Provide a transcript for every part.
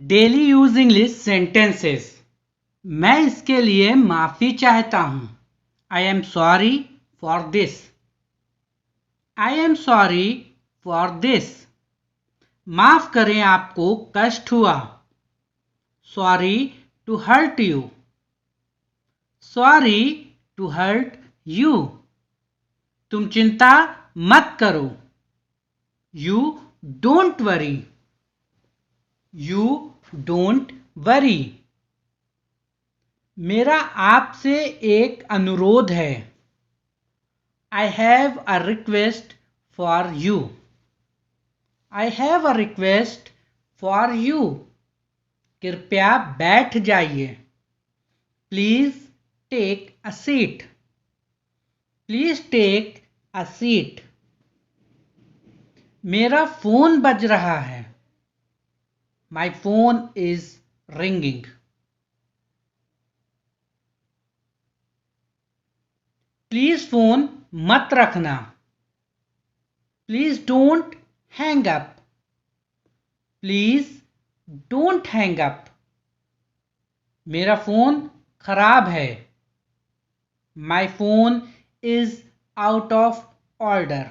Daily use English sentences. मैं इसके लिए माफी चाहता हूं। I am sorry for this. I am sorry for this. माफ करें, आपको कष्ट हुआ। Sorry to hurt you. Sorry to hurt you. तुम चिंता मत करो। You don't worry. You don't worry. मेरा आपसे एक अनुरोध है। I have a request for you. I have a request for you. कृपया बैठ जाइए। Please take a seat. Please take a seat. मेरा फोन बज रहा है। My phone is ringing. Please phone मत रखना। Please don't hang up. Please don't hang up. मेरा फोन खराब है। My phone is out of order.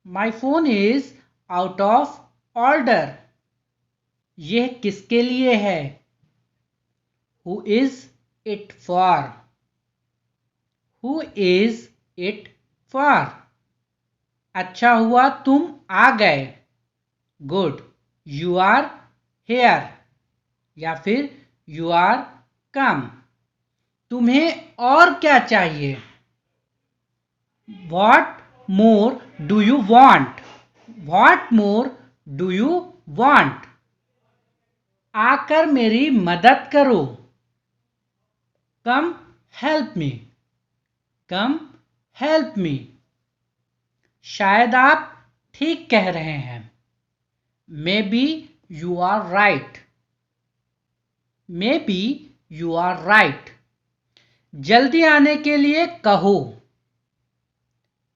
My phone is out of order. यह किसके लिए है? Who is it for? Who is it for? अच्छा हुआ तुम आ गए। Good you are here. या फिर यू आर कम। तुम्हें और क्या चाहिए? What more do you want? What more do you want? आकर मेरी मदद करो। Come help me. Come help me. शायद आप ठीक कह रहे हैं। Maybe you are right. Maybe you are right. जल्दी आने के लिए कहो।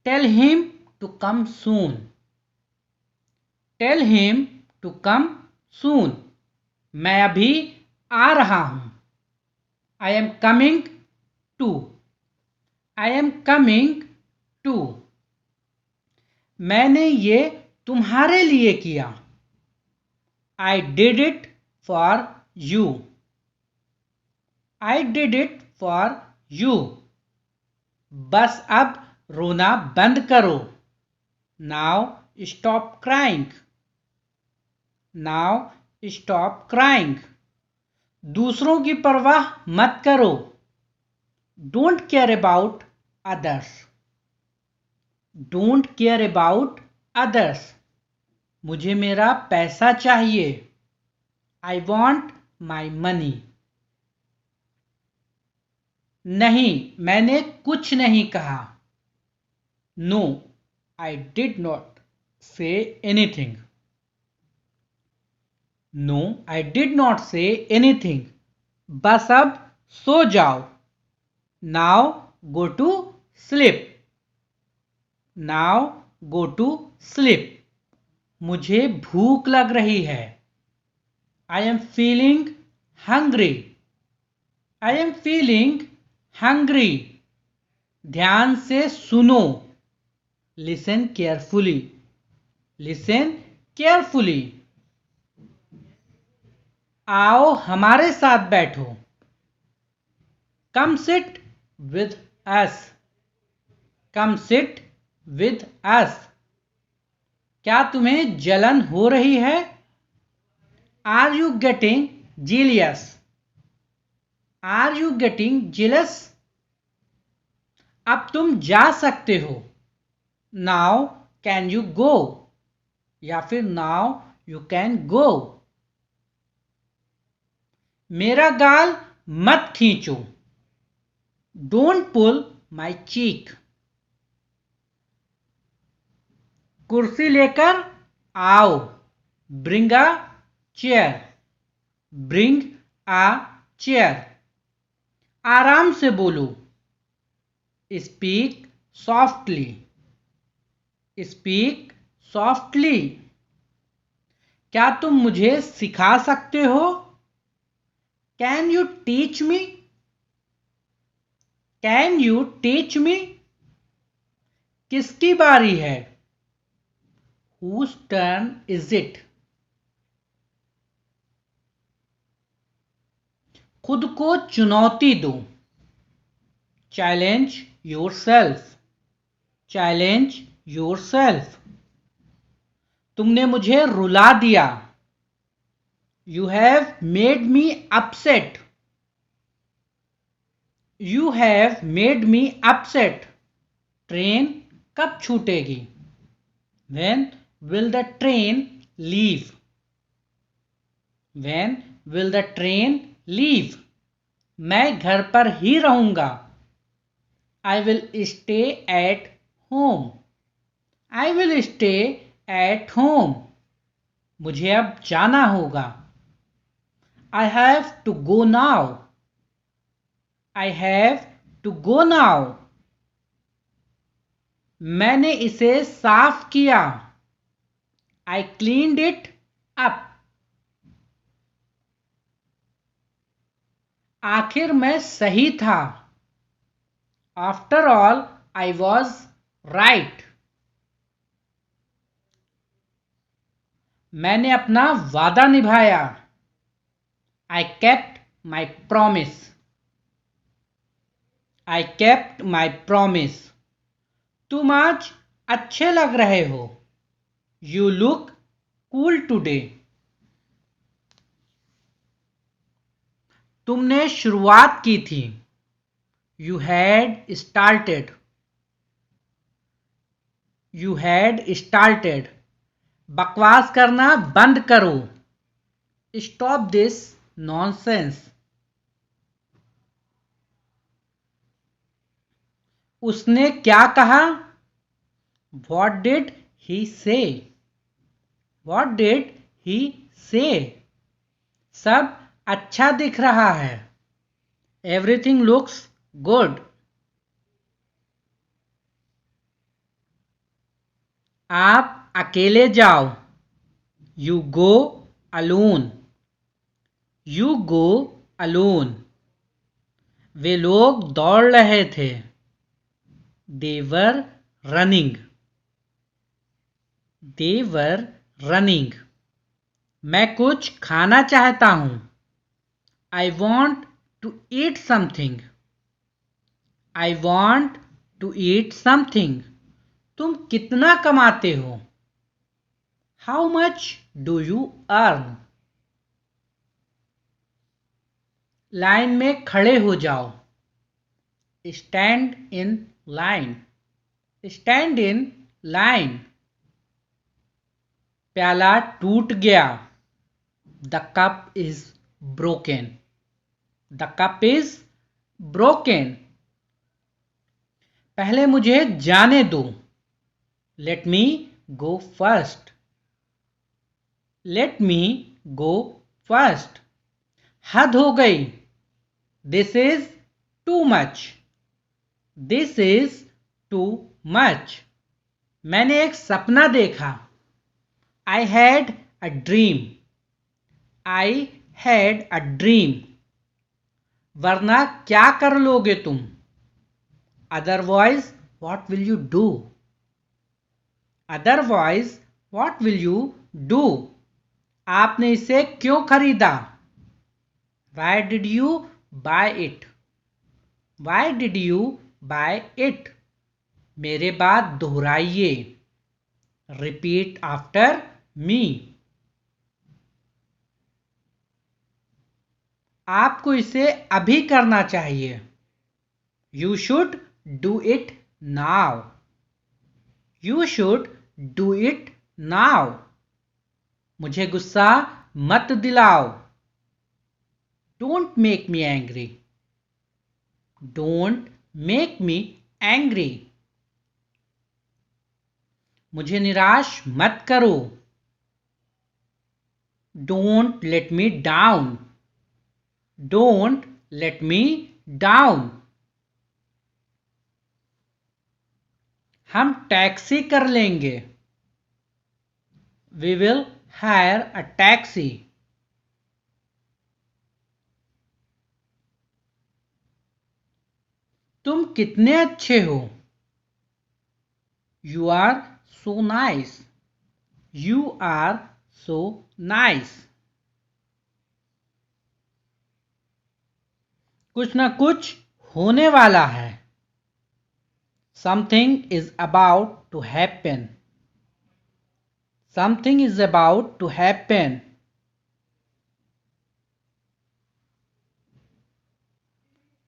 Tell him to come soon. Tell him to come soon. मैं अभी आ रहा हूं। I am coming too. I am coming too. मैंने ये तुम्हारे लिए किया। I did it for you. I did it for you. बस अब रोना बंद करो। Now stop crying. Now stop crying. दूसरों की परवाह मत करो। Don't care about others. Don't care about others. मुझे मेरा पैसा चाहिए। I want my money. नहीं, मैंने कुछ नहीं कहा। No I did not say anything. No I did not say anything. बस अब सो जाओ। Now go to sleep. Now go to sleep. मुझे भूख लग रही है। I am feeling hungry. I am feeling hungry. ध्यान से सुनो। Listen carefully. Listen carefully. आओ हमारे साथ बैठो। Come sit with us. Come sit with us. क्या तुम्हें जलन हो रही है? Are you getting jealous? Are you getting jealous? अब तुम जा सकते हो। Now can you go? या फिर नाउ यू कैन गो। मेरा गाल मत खींचो। डोंट पुल माई चीक। कुर्सी लेकर आओ। Bring a chair. Bring a chair. आराम से बोलो। Speak softly. Speak softly. क्या तुम मुझे सिखा सकते हो? Can you teach me? Can you teach me? किसकी बारी है? Whose turn is it? खुद को चुनौती दो। Challenge yourself. Challenge yourself. तुमने मुझे रुला दिया। You have made me upset. You have made me upset. Train कब छूटेगी? When will the train leave? When will the train leave? मैं घर पर ही रहूंगा। I will stay at home. I will stay at home. मुझे अब जाना होगा। I have to go now. I have to go now. मैंने इसे साफ किया। I cleaned it up. आखिर मैं सही था। After all, I was right. मैंने अपना वादा निभाया। I kept my promise. I kept my promise. तुम आज अच्छे लग रहे हो। You look cool today. तुमने शुरुआत की थी। You had started. You had started. बकवास करना बंद करो। Stop this nonsense. उसने क्या कहा? What did he say? What did he say? सब अच्छा दिख रहा है। Everything looks good. आप अकेले जाओ। You go alone. You go alone. वे लोग दौड़ रहे थे। They were running. They were running. मैं कुछ खाना चाहता हूँ। I want to eat something. I want to eat something. तुम कितना कमाते हो? How much do you earn? Line में खड़े हो जाओ। Stand in line. Stand in line. प्याला टूट गया। The cup is broken. The cup is broken. पहले मुझे जाने दो। Let me go first. Let me go first. हद हो गई। This is too much. This is too much. मैंने एक सपना देखा। I had a dream. I had a dream. वरना क्या कर लोगे तुम? Otherwise, what will you do? Otherwise, what will you do? आपने इसे क्यों खरीदा? Why did you buy it? Why did you buy it? मेरे बाद दोहराइए। Repeat after me. आपको इसे अभी करना चाहिए। You should do it now. You should do it now. मुझे गुस्सा मत दिलाओ। Don't make me angry. Don't make me angry. मुझे निराश मत करो। Don't let me down. Don't let me down. हम टैक्सी कर लेंगे। We will hire a taxi. तुम कितने अच्छे हो. You are so nice. You are so nice. कुछ ना कुछ होने वाला है. Something is about to happen. Something is about to happen.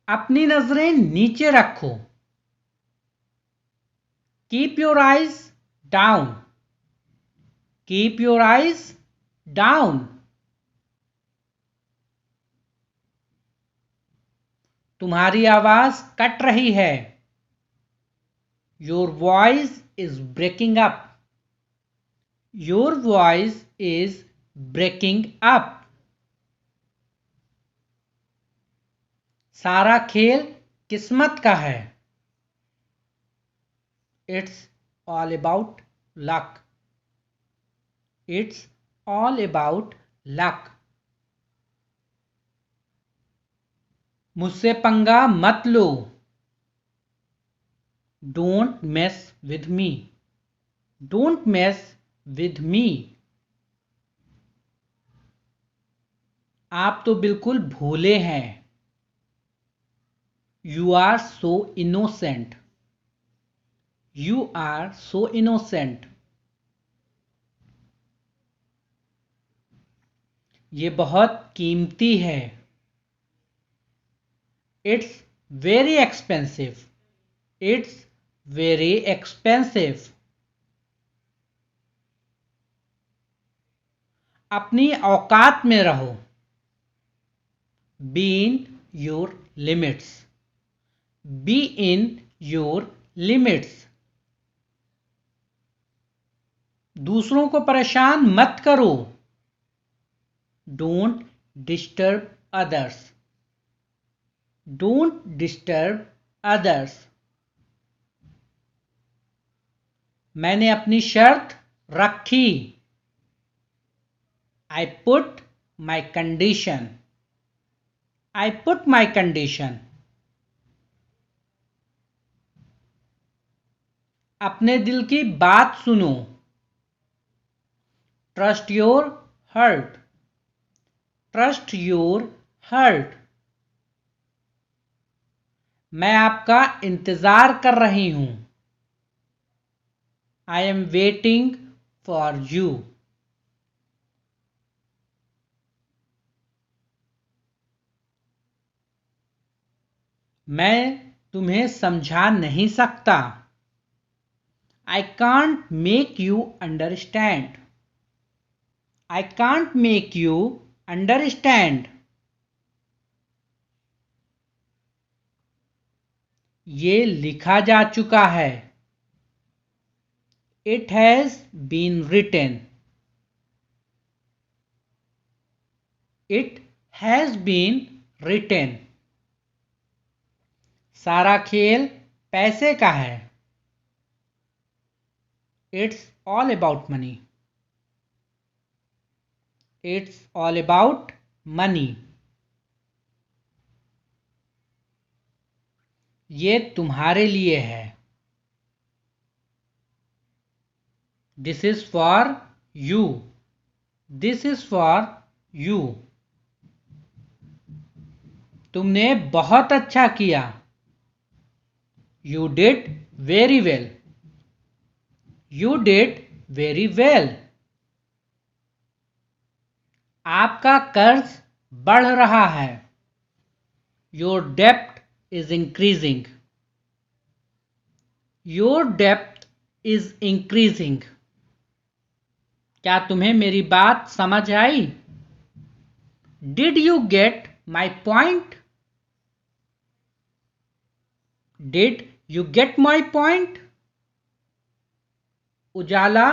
अपनी नजरें नीचे रखो. Keep your eyes down. Keep your eyes down. तुम्हारी आवाज कट रही है. Your voice is breaking up. Your voice is breaking up. सारा खेल किस्मत का है. It's all about luck. It's all about luck. मुझसे पंगा मत लो. Don't mess with me. Don't mess with me. आप तो बिल्कुल भोले हैं. You are so innocent. You are so innocent. ये बहुत कीमती है. It's very expensive. It's very expensive. अपनी औकात में रहो. Be in your limits. Be in your limits. दूसरों को परेशान मत करो. Don't disturb others. Don't disturb others. मैंने अपनी शर्त रखी. I put my condition. I put my condition. अपने दिल की बात सुनो. Trust your heart. Trust your heart. मैं आपका इंतजार कर रही हूं. I am waiting for you. मैं तुम्हें समझा नहीं सकता. I can't make you understand. I can't make you understand. ये लिखा जा चुका है. It has been written. It has been written. सारा खेल पैसे का है. It's all about money. It's all about money. ये तुम्हारे लिए है. This is for you. This is for you. तुमने बहुत अच्छा किया. You did very well. You did very well. आपका कर्ज बढ़ रहा है. Your debt is increasing. Your debt is increasing. क्या तुम्हें मेरी बात समझ आई? Did you get my point? Did you get my point? उजाला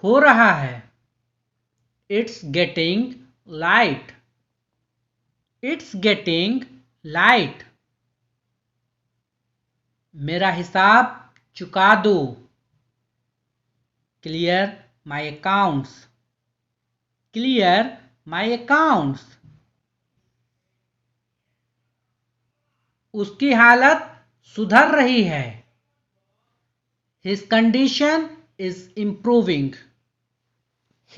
हो रहा है. It's getting light. It's getting light. मेरा हिसाब चुका दो. Clear my accounts. clear my accounts. उसकी हालत सुधर रही है. His condition is improving.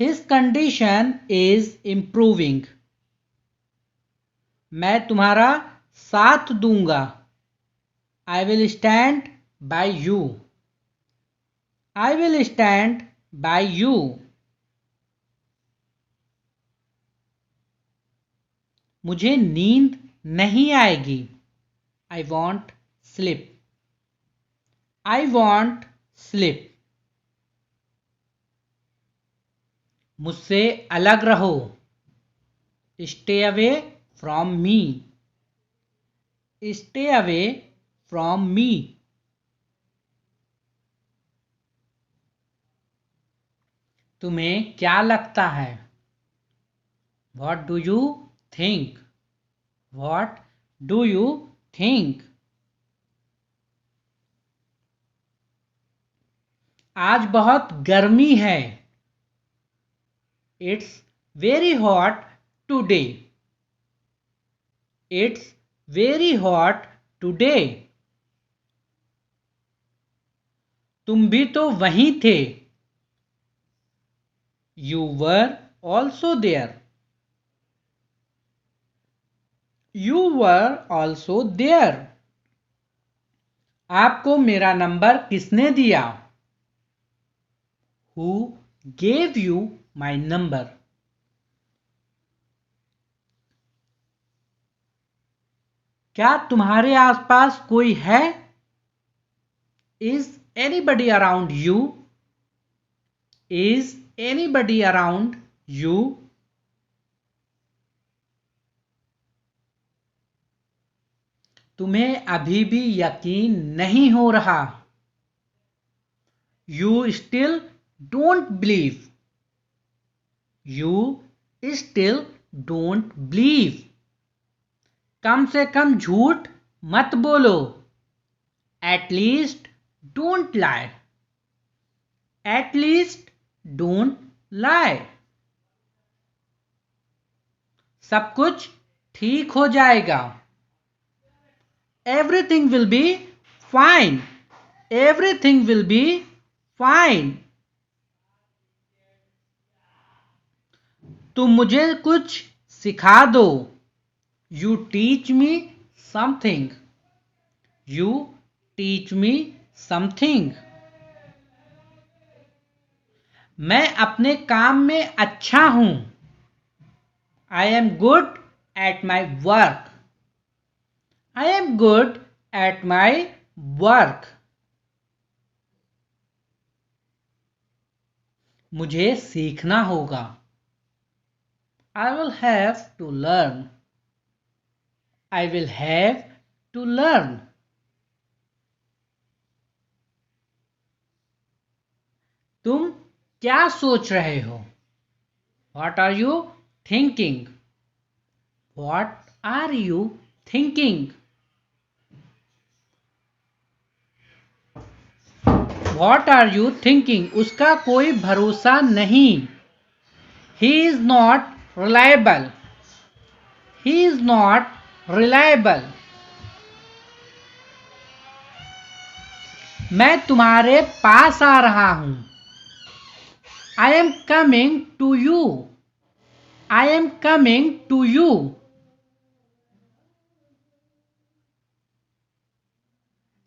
His condition is improving. मैं तुम्हारा साथ दूंगा. I will stand by you. I will stand by you. मुझे नींद नहीं आएगी. I won't sleep. I won't sleep. मुझसे अलग रहो. Stay away from me. Stay away from me. तुम्हें क्या लगता है? What do you think? What do you think? आज बहुत गर्मी है. It's very hot today. It's very hot today. तुम भी तो वहीं थे. You were also there. You were also there. आपको मेरा नंबर किसने दिया? Who gave you my number? क्या तुम्हारे आसपास कोई है? Is anybody around you? Is anybody around you? तुम्हें अभी भी यकीन नहीं हो रहा. You still don't believe. You still don't believe. कम से कम झूठ मत बोलो. At least don't lie. At least don't lie. सब कुछ ठीक हो जाएगा. Everything will be fine. Everything will be fine. तुम मुझे कुछ सिखा दो. You teach me something. You teach me something. मैं अपने काम में अच्छा हूं. I am good at my work. I am good at my work. मुझे सीखना होगा. I will have to learn. I will have to learn. तुम क्या सोच रहे हो? What are you thinking? What are you thinking? What are you thinking? उसका कोई भरोसा नहीं. He is not reliable. He is not reliable. मैं तुम्हारे पास आ रहा हूं. I am coming to you. I am coming to you.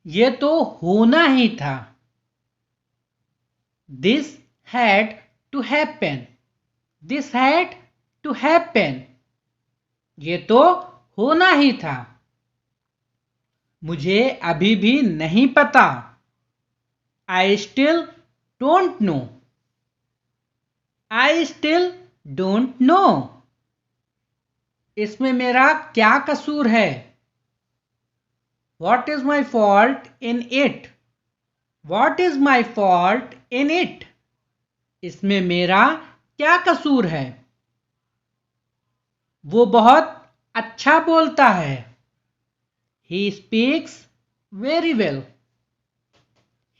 ये तो होना ही था. This had to happen. This had to happen. ये तो होना ही था. मुझे अभी भी नहीं पता. I still don't know. I still don't know. इसमें मेरा क्या कसूर है? What is my fault in it? What is my fault in it? इसमें मेरा क्या कसूर है? वो बहुत अच्छा बोलता है. He speaks very well.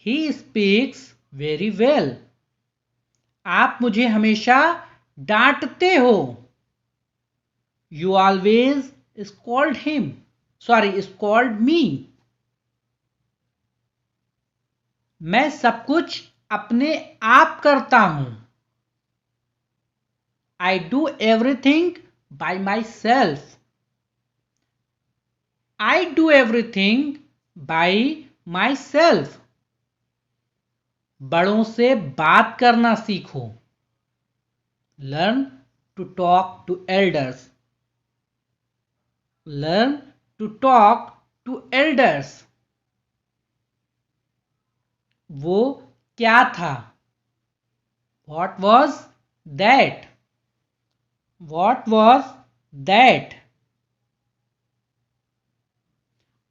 He speaks very well. आप मुझे हमेशा डांटते हो। You always scold him. Sorry, scold me. मैं सब कुछ अपने आप करता हूं। I do everything by myself. I do everything by myself. बड़ों से बात करना सीखो। Learn to talk to elders. Learn to talk to elders. वो क्या था? What was that? What was that?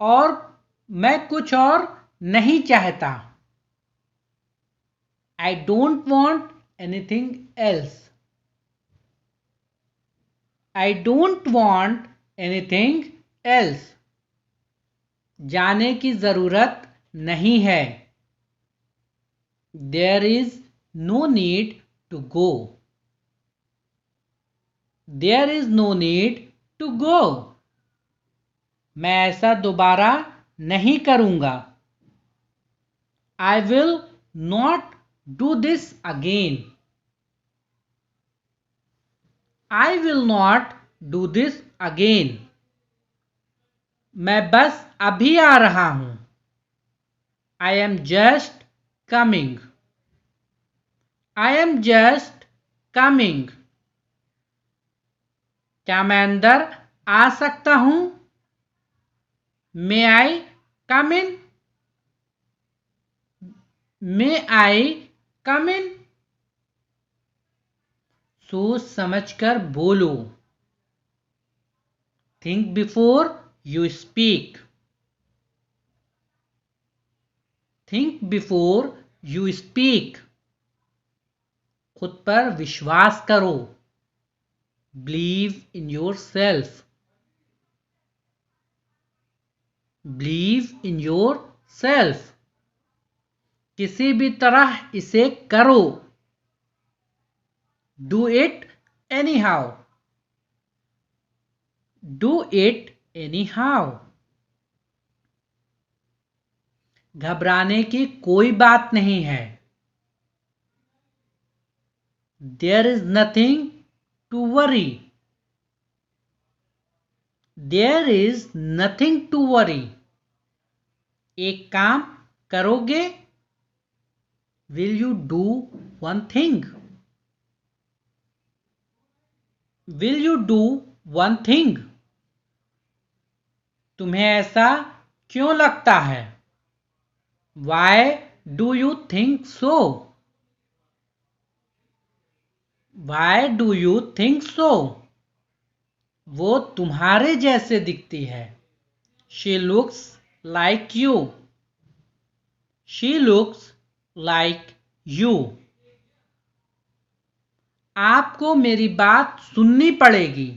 और मैं कुछ और नहीं चाहता। I don't want anything else. I don't want anything else. जाने की जरूरत नहीं है। There is no need to go. There is no need to go. मैं ऐसा दोबारा नहीं करूंगा। I will not do this again. I will not do this again. मैं बस अभी आ रहा हूं। I am just coming. I am just coming. क्या मैं अंदर आ सकता हूं? May I come in? May I come in? सोच समझकर बोलो। Think before you speak. Think before you speak. खुद पर विश्वास करो। Believe in yourself. Believe in yourself. किसी भी तरह इसे करो। Do it anyhow. Do it anyhow. घबराने की कोई बात नहीं है। There is nothing to worry. There is nothing to worry. एक काम करोगे? Will you do one thing? Will you do one thing? तुम्हें ऐसा क्यों लगता है? Why do you think so? Why do you think so? वो तुम्हारे जैसे दिखती है। She looks like you. She looks like you. आपको मेरी बात सुननी पड़ेगी।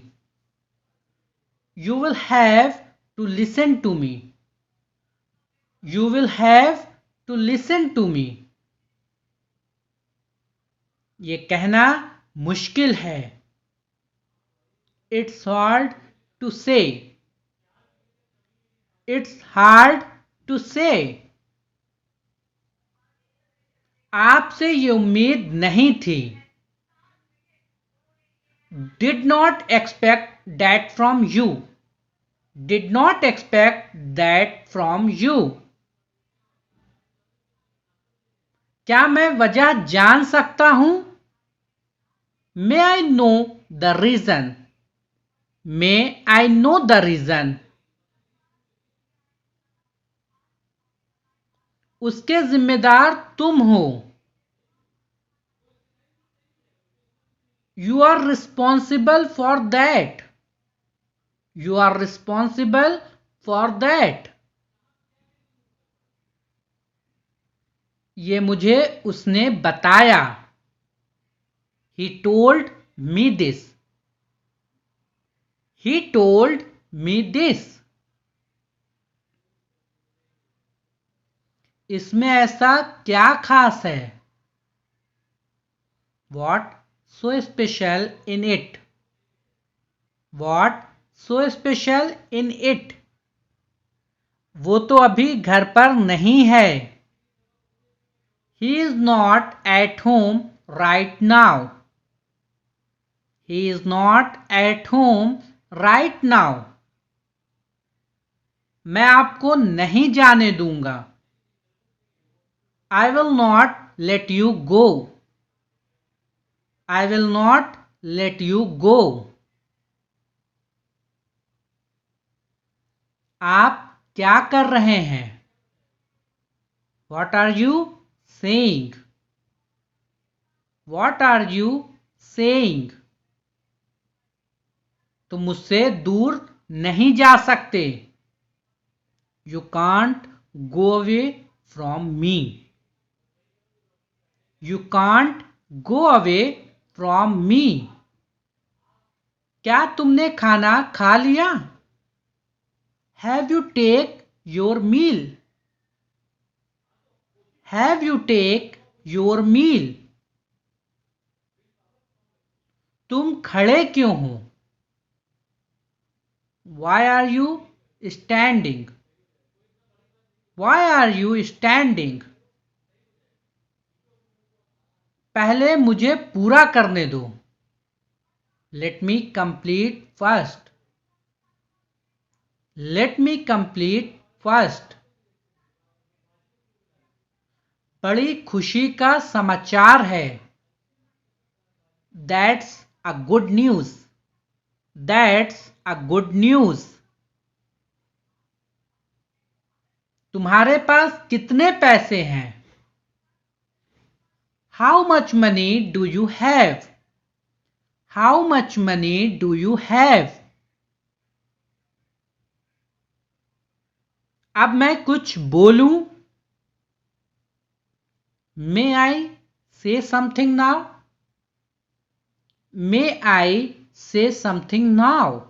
You will have to listen to me. You will have to listen to me. ये कहना मुश्किल है। It's hard to say. It's hard to say. आपसे ये उम्मीद नहीं थी। Did not expect that from you. Did not expect that from you. क्या मैं वजह जान सकता हूं? May I know the reason? May I know the reason? उसके जिम्मेदार तुम हो। You are responsible for that. You are responsible for that. ये मुझे उसने बताया। He told me this. He told me this. इसमें ऐसा क्या खास है? What so special in it? What so special in it? वो तो अभी घर पर नहीं है. He is not at home right now. He is not at home right now. मैं आपको नहीं जाने दूंगा. I will not let you go. I will not let you go. आप क्या कर रहे हैं? What are you saying? What are you saying? तुम मुझसे दूर नहीं जा सकते. You can't go away from me. You can't go away from me. क्या तुमने खाना खा लिया? Have you take your meal? Have you take your meal? तुम खड़े क्यों हो? Why are you standing? Why are you standing? पहले मुझे पूरा करने दो. Let me complete first. Let me complete first. बड़ी खुशी का समाचार है. That's a good news. That's a good news. तुम्हारे पास कितने पैसे हैं? How much money do you have? How much money do you have? अब मैं कुछ बोलूं? May I say something now? May I say something now?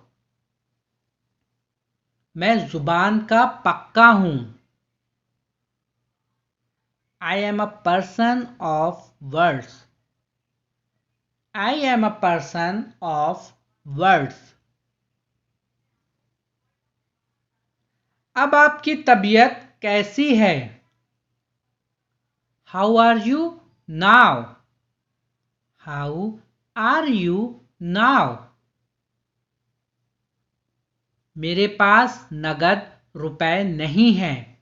मैं जुबान का पक्का हूं. I am a person of words. I am a person of words. अब आपकी तबीयत कैसी है? How are you now? How are you now? मेरे पास नगद रुपए नहीं हैं.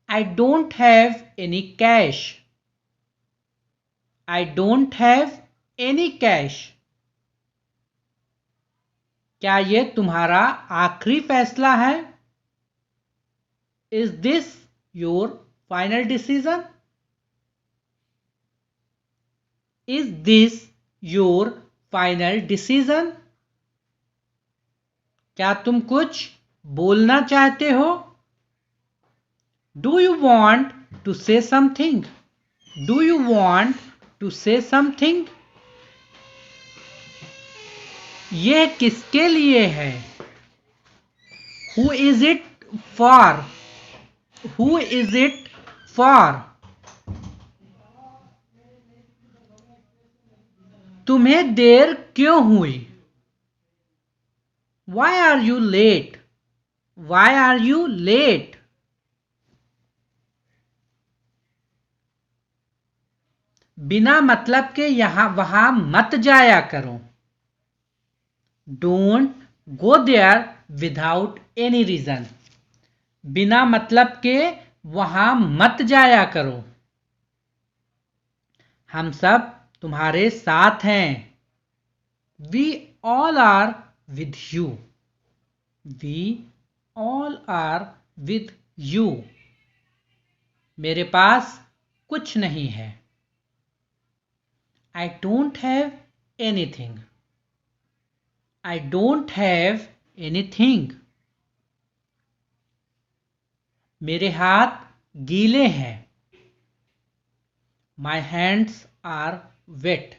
I don't have any cash. I don't have any cash. क्या ये तुम्हारा आखिरी फैसला है? Is this your final decision? Is this your final decision? क्या तुम कुछ बोलना चाहते हो? Do you want to say something? Do you want to say something? यह किसके लिए है? Who is it for? Who is it for? तुम्हें देर क्यों हुई? Why are you late? Why are you late? बिना मतलब के यहां वहां मत जाया करो. Don't go there without any reason. बिना मतलब के वहां मत जाया करो. हम सब तुम्हारे साथ हैं. We all are with you. We all are with you. मेरे पास कुछ नहीं है. I don't have anything. I don't have anything. मेरे हाथ गीले हैं. My hands are wet.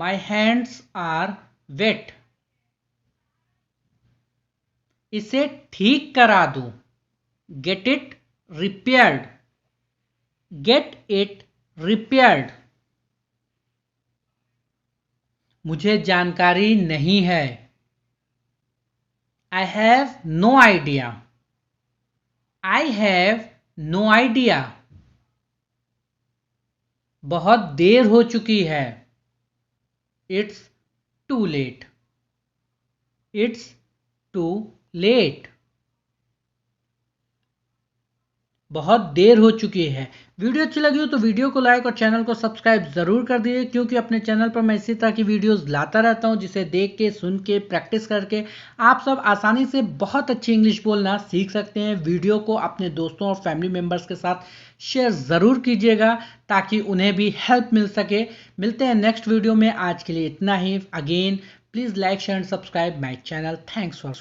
My hands are wet. इसे ठीक करा दो. Get it repaired. Get it repaired. मुझे जानकारी नहीं है। I have no idea. I have no idea. बहुत देर हो चुकी है। It's too late. It's too late. बहुत देर हो चुकी है। वीडियो अच्छी लगी हो तो वीडियो को लाइक और चैनल को सब्सक्राइब ज़रूर कर दीजिए, क्योंकि अपने चैनल पर मैं इसी तरह की वीडियोस लाता रहता हूं, जिसे देख के, सुन के, प्रैक्टिस करके आप सब आसानी से बहुत अच्छी इंग्लिश बोलना सीख सकते हैं। वीडियो को अपने दोस्तों और फैमिली मेम्बर्स के साथ शेयर ज़रूर कीजिएगा, ताकि उन्हें भी हेल्प मिल सके। मिलते हैं नेक्स्ट वीडियो में। आज के लिए इतना ही। Again please like share and subscribe my channel. Thanks for